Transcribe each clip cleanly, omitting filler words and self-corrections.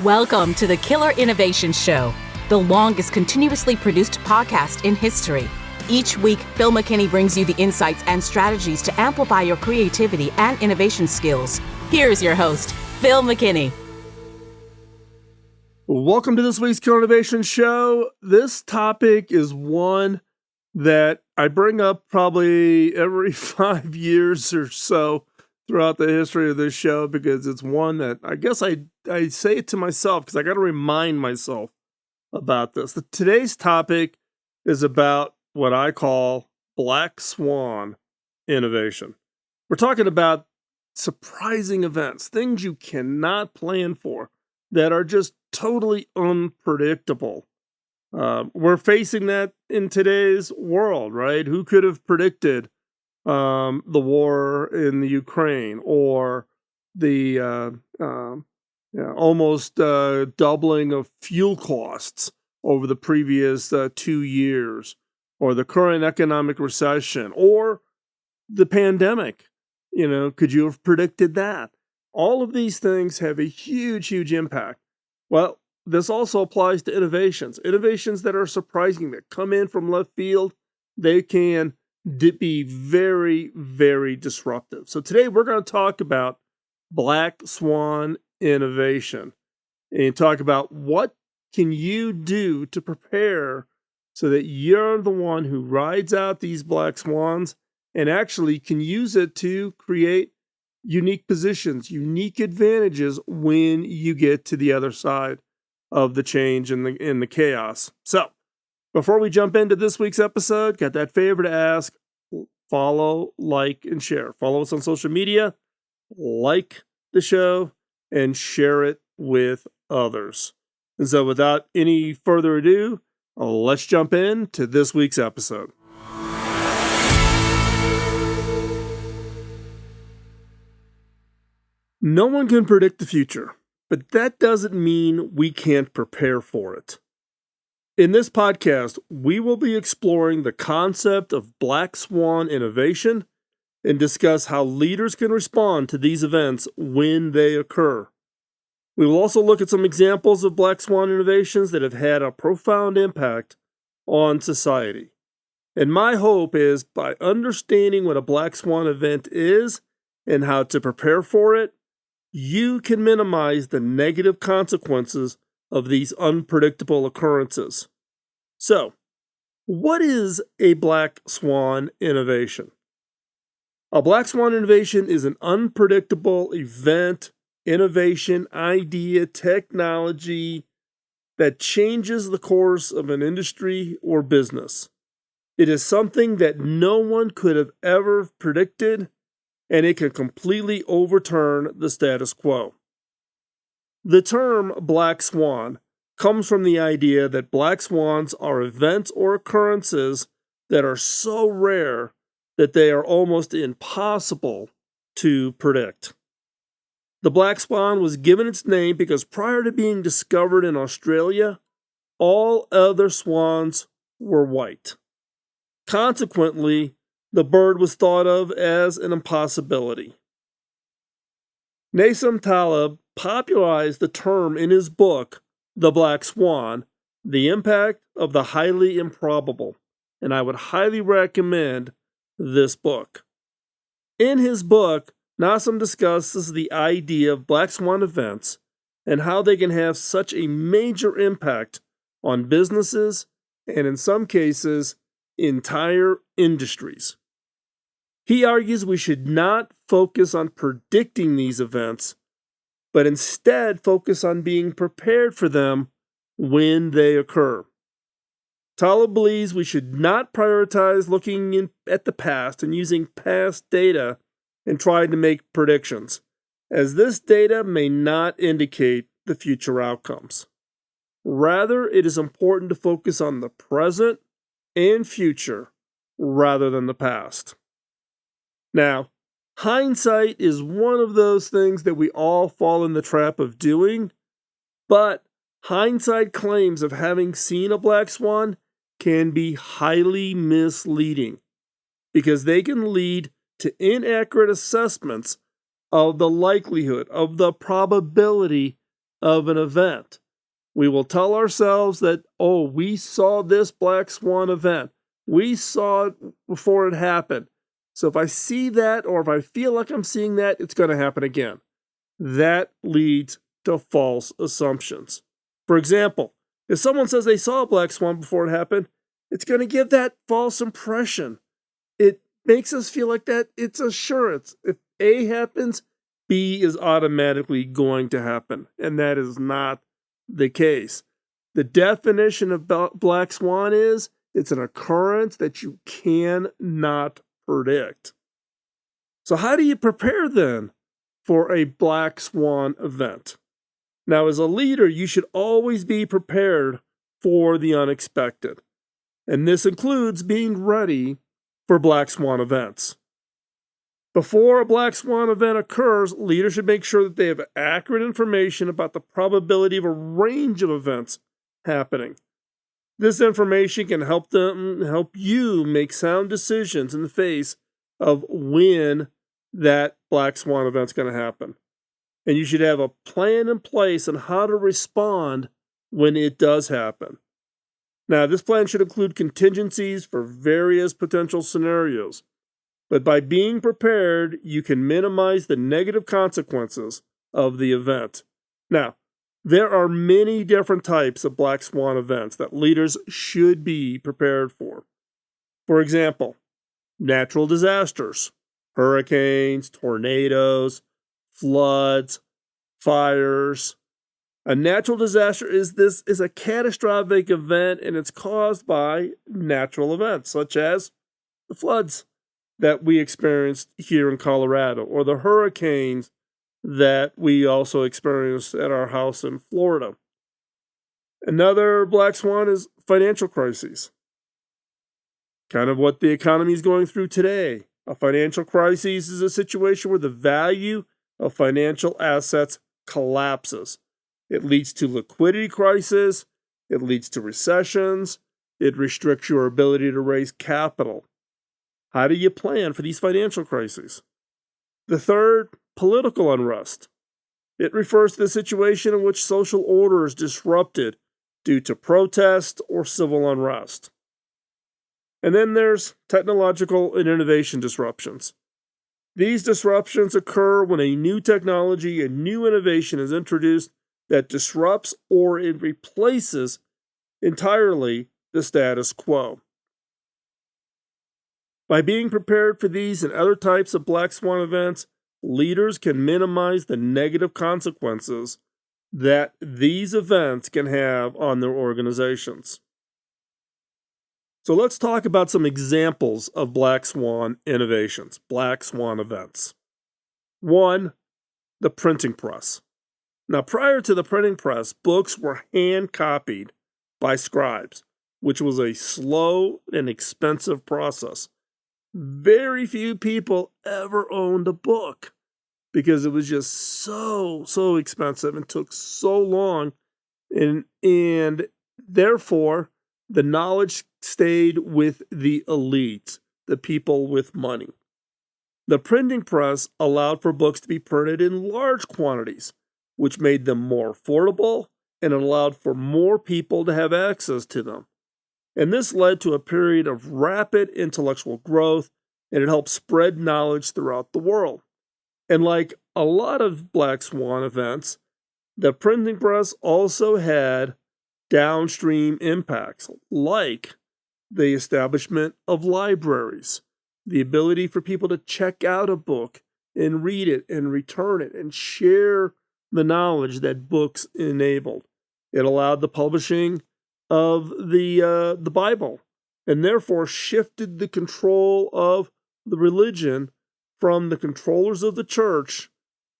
Welcome to the Killer Innovation Show, the longest continuously produced podcast in history. Each week, Phil McKinney brings you the insights and strategies to amplify your creativity and innovation skills. Here's your host, Phil McKinney. Welcome to this week's Killer Innovation Show. This topic is one that I bring up probably every 5 years or so throughout the history of this show, because it's one that I guess I say it to myself because I got to remind myself about this. Today's topic is about what I call Black Swan innovation. We're talking about surprising events, things you cannot plan for that are just totally unpredictable. We're facing that in today's world, right? Who could have predicted the war in the Ukraine, or the almost doubling of fuel costs over the previous 2 years, or the current economic recession, or the pandemic? Could you have predicted that? All of these things have a huge, huge impact. Well, this also applies to innovations that are surprising, that come in from left field. They can be very, very disruptive. So today we're going to talk about Black Swan innovation and talk about what can you do to prepare so that you're the one who rides out these black swans and actually can use it to create unique positions, unique advantages when you get to the other side of the change and the chaos. So before we jump into this week's episode, got that favor to ask: follow, like, and share. Follow us on social media, like the show, and share it with others. And so without any further ado, let's jump into this week's episode. No one can predict the future, but that doesn't mean we can't prepare for it. In this podcast, we will be exploring the concept of Black Swan innovation and discuss how leaders can respond to these events when they occur. We will also look at some examples of Black Swan innovations that have had a profound impact on society. And my hope is, by understanding what a Black Swan event is and how to prepare for it, you can minimize the negative consequences of these unpredictable occurrences. So, what is a Black Swan innovation? A Black Swan innovation is an unpredictable event, innovation, idea, technology that changes the course of an industry or business. It is something that no one could have ever predicted, and it can completely overturn the status quo. The term Black Swan comes from the idea that black swans are events or occurrences that are so rare that they are almost impossible to predict. The black swan was given its name because prior to being discovered in Australia, all other swans were white. Consequently, the bird was thought of as an impossibility. Nassim Taleb popularized the term in his book, The Black Swan: The Impact of the Highly Improbable, and I would highly recommend this book. In his book, Nassim discusses the idea of black swan events and how they can have such a major impact on businesses and, in some cases, entire industries. He argues we should not focus on predicting these events, but instead focus on being prepared for them when they occur. Taleb believes we should not prioritize looking at the past and using past data and trying to make predictions, as this data may not indicate the future outcomes. Rather, it is important to focus on the present and future rather than the past. Now, hindsight is one of those things that we all fall in the trap of doing, but hindsight claims of having seen a black swan can be highly misleading because they can lead to inaccurate assessments of the likelihood, of the probability of an event. We will tell ourselves that, oh, we saw this Black Swan event. We saw it before it happened. So if I see that, or if I feel like I'm seeing that, it's going to happen again. That leads to false assumptions. For example, if someone says they saw a black swan before it happened, it's going to give that false impression. It makes us feel like that it's assurance. If A happens, B is automatically going to happen. And that is not the case. The definition of black swan is it's an occurrence that you cannot predict. So how do you prepare then for a black swan event? Now, as a leader, you should always be prepared for the unexpected. And this includes being ready for black swan events. Before a black swan event occurs, leaders should make sure that they have accurate information about the probability of a range of events happening. This information can help you make sound decisions in the face of when that black swan event's going to happen. And you should have a plan in place on how to respond when it does happen. Now, this plan should include contingencies for various potential scenarios. But by being prepared, you can minimize the negative consequences of the event. Now, there are many different types of black swan events that leaders should be prepared for. For example, natural disasters, hurricanes, tornadoes, floods, fires. A natural disaster is a catastrophic event, and it's caused by natural events such as the floods that we experienced here in Colorado, or the hurricanes that we also experienced at our house in Florida. Another black swan is financial crises. Kind of what the economy is going through today. A financial crisis is a situation where the value of financial assets collapses. It leads to liquidity crisis, it leads to recessions, it restricts your ability to raise capital. How do you plan for these financial crises? The third, political unrest. It refers to the situation in which social order is disrupted due to protest or civil unrest. And then there's technological and innovation disruptions. These disruptions occur when a new technology, a new innovation is introduced that disrupts or it replaces entirely the status quo. By being prepared for these and other types of black swan events, leaders can minimize the negative consequences that these events can have on their organizations. So let's talk about some examples of black swan innovations, black swan events. One, the printing press. Now, prior to the printing press, books were hand copied by scribes, which was a slow and expensive process. Very few people ever owned a book because it was just so expensive and took so long, and therefore the knowledge stayed with the elite, the people with money. The printing press allowed for books to be printed in large quantities, which made them more affordable and allowed for more people to have access to them. And this led to a period of rapid intellectual growth, and it helped spread knowledge throughout the world. And like a lot of black swan events, the printing press also had downstream impacts, like the establishment of libraries, the ability for people to check out a book and read it and return it and share the knowledge that books enabled. It allowed the publishing of the Bible, and therefore shifted the control of the religion from the controllers of the church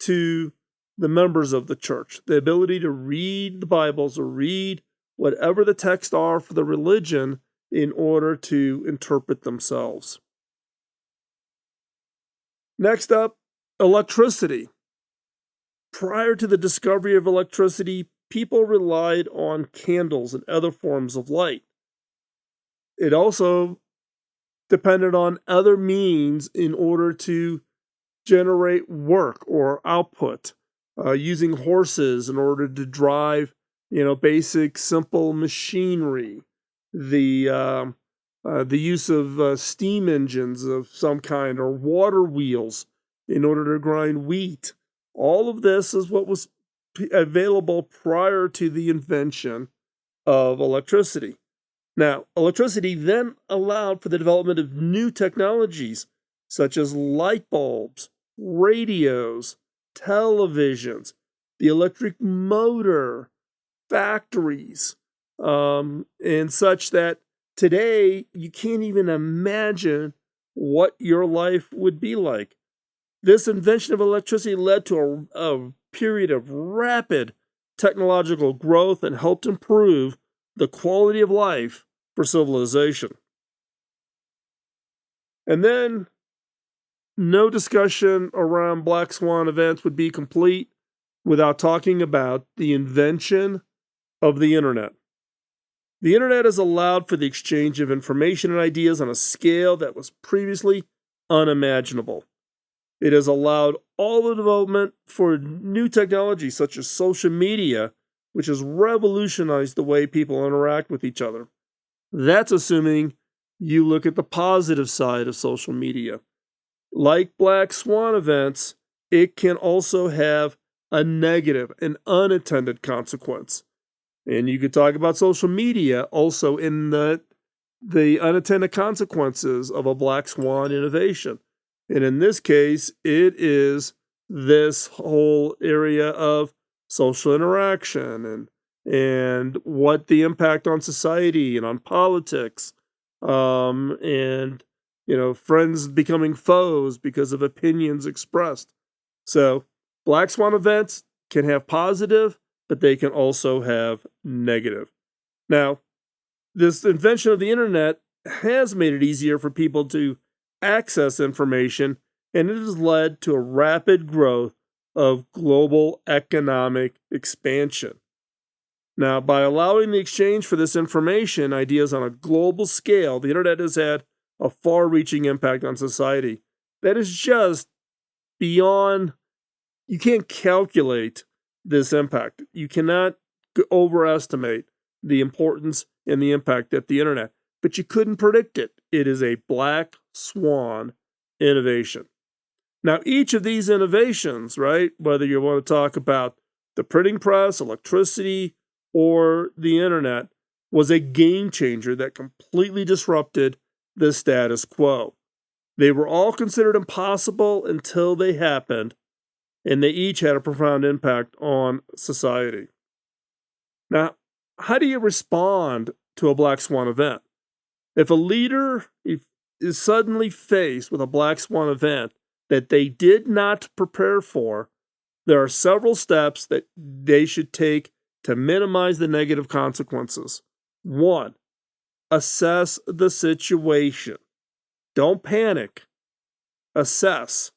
to the members of the church. The ability to read the Bibles or read whatever the texts are for the religion in order to interpret themselves. Next up, electricity. Prior to the discovery of electricity, people relied on candles and other forms of light. It also depended on other means in order to generate work or output. using horses in order to drive, basic, simple machinery, the use of steam engines of some kind or water wheels in order to grind wheat. All of this is what was available prior to the invention of electricity. Now, electricity then allowed for the development of new technologies such as light bulbs, radios, televisions, the electric motor, factories, and such that today you can't even imagine what your life would be like. This invention of electricity led to a period of rapid technological growth and helped improve the quality of life for civilization. And then no discussion around Black Swan events would be complete without talking about the invention of the internet. The internet has allowed for the exchange of information and ideas on a scale that was previously unimaginable. It has allowed all the development for new technology such as social media, which has revolutionized the way people interact with each other. That's assuming you look at the positive side of social media. Like Black Swan events, it can also have a negative, an unintended consequence. And you could talk about social media also in the unintended consequences of a Black Swan innovation. And in this case, it is this whole area of social interaction and what the impact on society and on politics, and friends becoming foes because of opinions expressed. So Black Swan events can have positive, but they can also have negative. Now, this invention of the internet has made it easier for people to access information, and it has led to a rapid growth of global economic expansion. Now, by allowing the exchange for this information, ideas on a global scale, the internet has had a far-reaching impact on society. That is just beyond, you can't calculate this impact. You cannot overestimate the importance and the impact of the internet, but you couldn't predict it. It is a Black Swan innovation. Now, each of these innovations, right, whether you want to talk about the printing press, electricity, or the internet, was a game changer that completely disrupted the status quo. They were all considered impossible until they happened, and they each had a profound impact on society. Now, how do you respond to a Black Swan event? If a leader is suddenly faced with a Black Swan event that they did not prepare for, there are several steps that they should take to minimize the negative consequences. 1, assess the situation. Don't panic. Assess.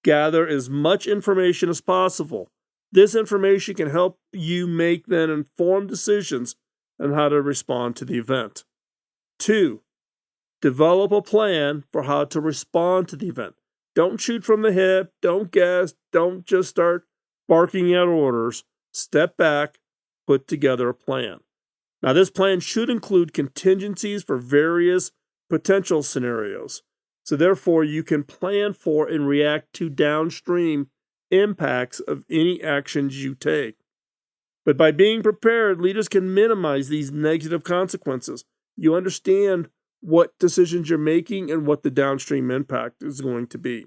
Gather as much information as possible. This information can help you make then informed decisions on how to respond to the event. 2, develop a plan for how to respond to the event. Don't shoot from the hip. Don't guess. Don't just start barking out orders. Step back. Put together a plan. Now, this plan should include contingencies for various potential scenarios. So therefore, you can plan for and react to downstream impacts of any actions you take. But by being prepared, leaders can minimize these negative consequences. You understand what decisions you're making and what the downstream impact is going to be.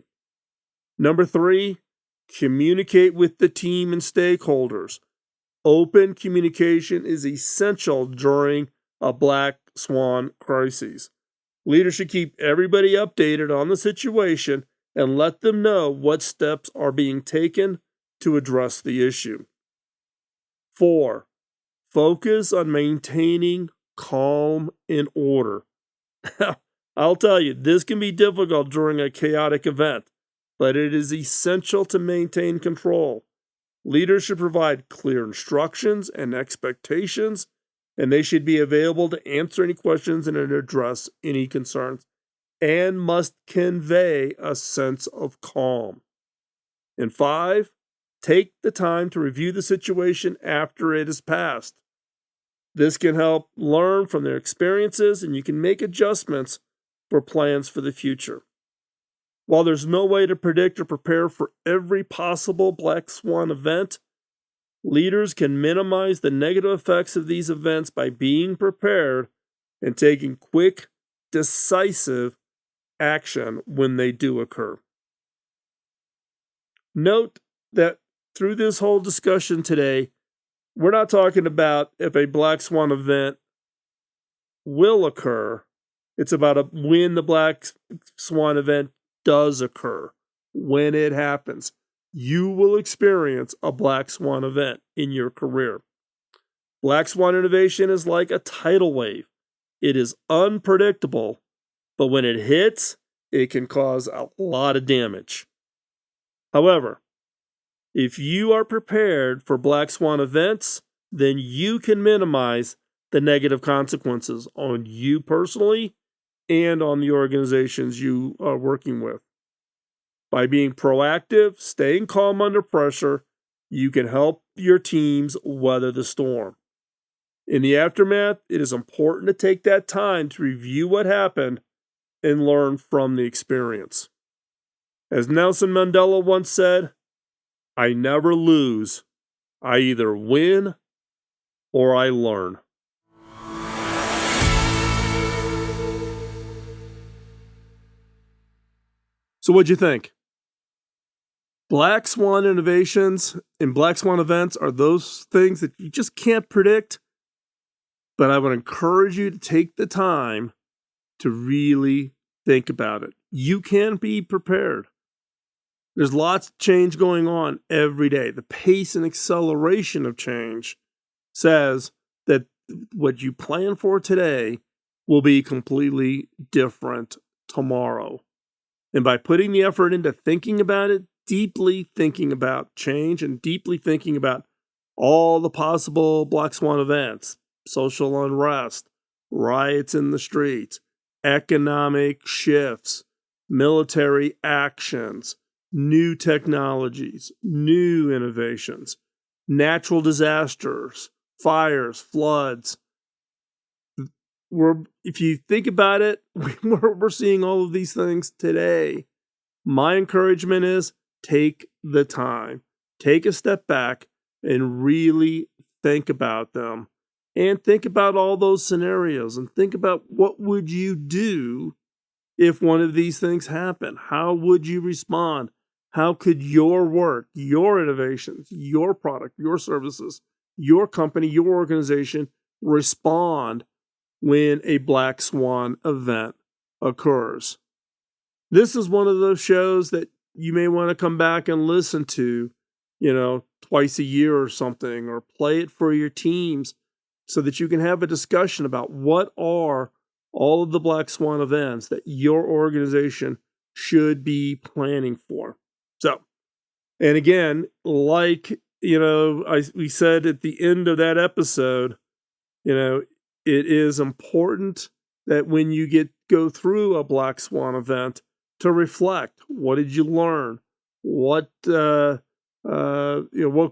Number 3, communicate with the team and stakeholders. Open communication is essential during a Black Swan crisis. Leaders should keep everybody updated on the situation and let them know what steps are being taken to address the issue. 4, focus on maintaining calm and order. I'll tell you, this can be difficult during a chaotic event, but it is essential to maintain control. Leaders should provide clear instructions and expectations, and they should be available to answer any questions and address any concerns, and must convey a sense of calm. And 5, take the time to review the situation after it has passed. This can help learn from their experiences, and you can make adjustments for plans for the future. While there's no way to predict or prepare for every possible black swan event, leaders can minimize the negative effects of these events by being prepared and taking quick, decisive action when they do occur. Note that through this whole discussion today, we're not talking about if a black swan event will occur. It's about when the black swan event does occur. When it happens, you will experience a black swan event in your career. Black swan innovation is like a tidal wave. It is unpredictable, but when it hits, it can cause a lot of damage. However, if you are prepared for black swan events, then you can minimize the negative consequences on you personally and on the organizations you are working with. By being proactive, staying calm under pressure, you can help your teams weather the storm. In the aftermath, it is important to take that time to review what happened and learn from the experience. As Nelson Mandela once said, "I never lose. I either win or I learn." So what'd you think? Black swan innovations and black swan events are those things that you just can't predict, but I would encourage you to take the time to really think about it. You can be prepared. There's lots of change going on every day. The pace and acceleration of change says that what you plan for today will be completely different tomorrow. And by putting the effort into thinking about it, deeply thinking about change and deeply thinking about all the possible black swan events, social unrest, riots in the streets, economic shifts, military actions, new technologies, new innovations, natural disasters, fires, floods. If you think about it, we're seeing all of these things today. My encouragement is take the time, take a step back and really think about them and think about all those scenarios and think about what would you do if one of these things happened? How would you respond? How could your work, your innovations, your product, your services, your company, your organization respond when a black swan event occurs? This is one of those shows that you may want to come back and listen to, twice a year or something, or play it for your teams so that you can have a discussion about what are all of the black swan events that your organization should be planning for. So, and again, like, we said at the end of that episode, it is important that when you go through a black swan event to reflect. What did you learn? What what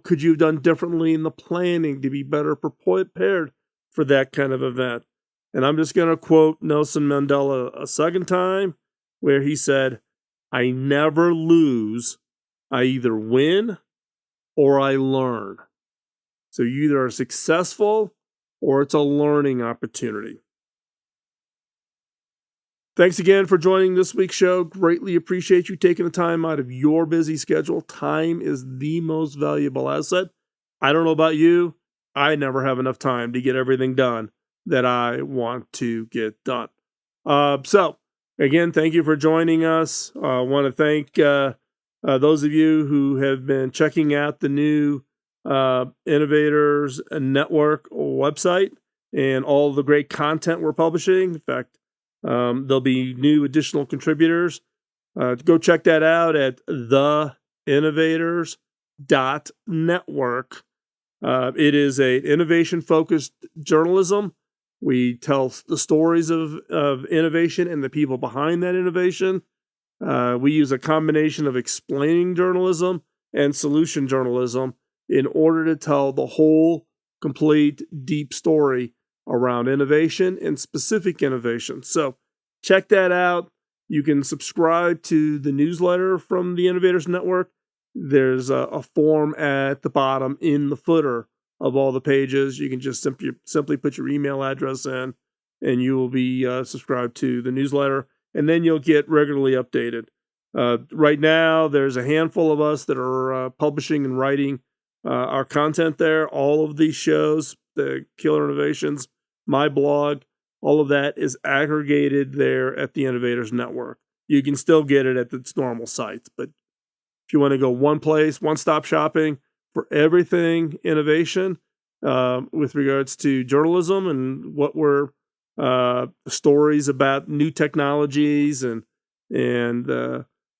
could you have done differently in the planning to be better prepared for that kind of event? And I'm just going to quote Nelson Mandela a second time, where he said, "I never lose. I either win or I learn." So you either are successful or it's a learning opportunity. Thanks again for joining this week's show. Greatly appreciate you taking the time out of your busy schedule. Time is the most valuable asset. I don't know about you. I never have enough time to get everything done that I want to get done. So, again, thank you for joining us. I want to thank those of you who have been checking out the new Innovators Network website and all the great content we're publishing. In fact, there'll be new additional contributors. Go check that out at theinnovators.network. It is a innovation-focused journalism. We tell the stories of innovation and the people behind that innovation. We use a combination of explaining journalism and solution journalism in order to tell the whole, complete, deep story around innovation and specific innovation. So check that out. You can subscribe to the newsletter from the Innovators Network. There's a form at the bottom in the footer of all the pages. You can just simply put your email address in, and you will be subscribed to the newsletter, and then you'll get regularly updated. Right now, there's a handful of us that are publishing and writing our content there. All of these shows, the Killer Innovations, my blog, all of that is aggregated there at the Innovators Network. You can still get it at its normal sites, but if you want to go one place, one-stop shopping for everything innovation with regards to journalism and what were stories about new technologies and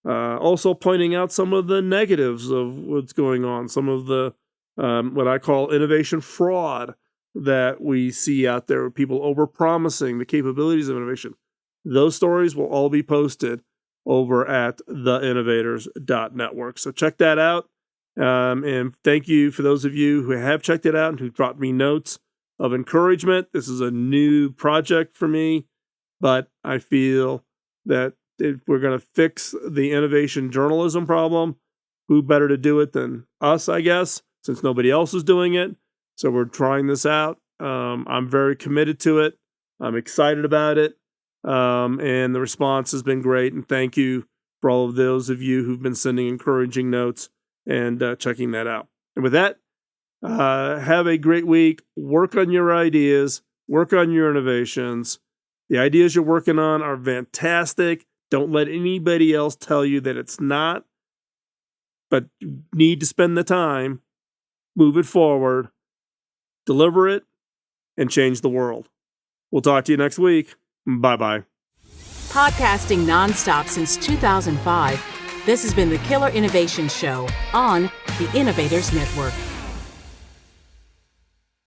also pointing out some of the negatives of what's going on, some of the what I call innovation fraud that we see out there, people overpromising the capabilities of innovation. Those stories will all be posted over at theinnovators.network. So check that out. And thank you for those of you who have checked it out and who dropped me notes of encouragement. This is a new project for me, but I feel that if we're going to fix the innovation journalism problem, who better to do it than us, I guess, since nobody else is doing it. So we're trying this out. I'm very committed to it. I'm excited about it. And the response has been great. And thank you for all of those of you who've been sending encouraging notes and checking that out. And with that, have a great week. Work on your ideas. Work on your innovations. The ideas you're working on are fantastic. Don't let anybody else tell you that it's not. But you need to spend the time, move it forward, deliver it, and change the world. We'll talk to you next week. Bye-bye. Podcasting nonstop since 2005, this has been the Killer Innovation Show on the Innovators Network.